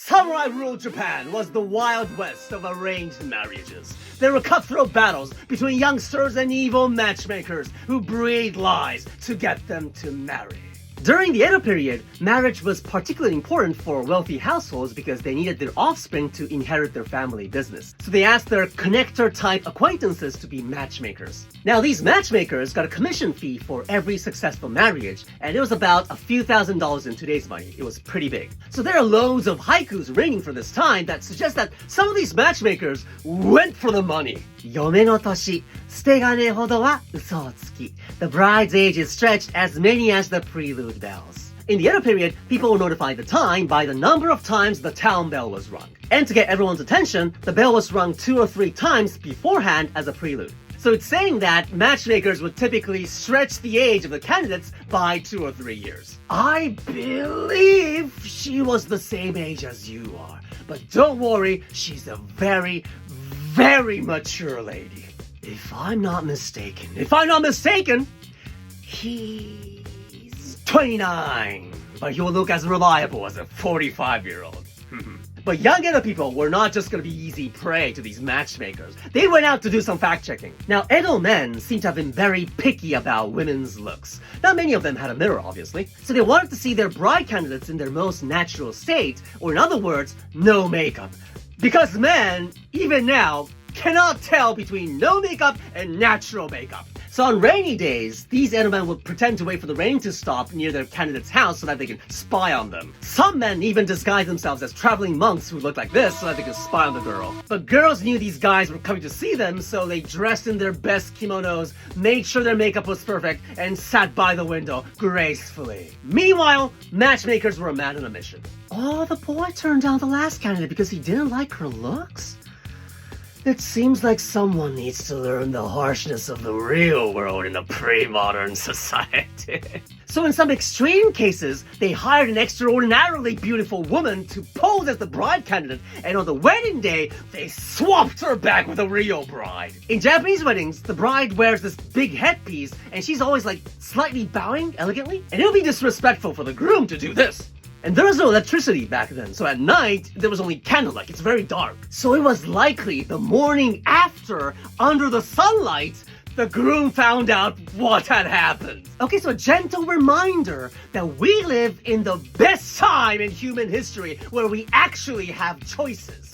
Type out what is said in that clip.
Samurai ruled Japan was the Wild West of arranged marriages. There were cutthroat battles between youngsters and evil matchmakers who breathed lies to get them to marry. During the Edo period, marriage was particularly important for wealthy households because they needed their offspring to inherit their family business. So they asked their connector-type acquaintances to be matchmakers. Now, these matchmakers got a commission fee for every successful marriage, and it was about a few $1,000s in today's money. It was pretty big. So there are loads of haikus raining for this time that suggest that some of these matchmakers went for the money. 嫁の年、すてがねほどは嘘をつき. The bride's age is stretched as many as the prelude bells. In the Edo period, people were notified the time by the number of times the town bell was rung. And to get everyone's attention, the bell was rung 2 or 3 times beforehand as a prelude. So it's saying that matchmakers would typically stretch the age of the candidates by 2 or 3 years. I believe she was the same age as you are. But don't worry, she's a very, very mature lady. If I'm not mistaken, he's 29. But he will look as reliable as a 45-year-old. But young Edo people were not just going to be easy prey to these matchmakers. They went out to do some fact-checking. Now, Edo men seem to have been very picky about women's looks. Not many of them had a mirror, obviously. So they wanted to see their bride candidates in their most natural state, or in other words, no makeup. Because men, even now, cannot tell between no makeup and natural makeup. So on rainy days, these Edo men would pretend to wait for the rain to stop near their candidate's house so that they can spy on them. Some men even disguise themselves as traveling monks who look like this so that they could spy on the girl. But girls knew these guys were coming to see them, so they dressed in their best kimonos, made sure their makeup was perfect, and sat by the window gracefully. Meanwhile, matchmakers were a man on a mission. Oh, the boy turned down the last candidate because he didn't like her looks? It seems like someone needs to learn the harshness of the real world in a pre-modern society. So in some extreme cases, they hired an extraordinarily beautiful woman to pose as the bride candidate, and on the wedding day, they swapped her back with a real bride. In Japanese weddings, the bride wears this big headpiece, and she's always like slightly bowing elegantly, and it would be disrespectful for the groom to do this. And there was no electricity back then, so at night, there was only candlelight. It's very dark. So it was likely the morning after, under the sunlight, the groom found out what had happened. Okay, so a gentle reminder that we live in the best time in human history where we actually have choices.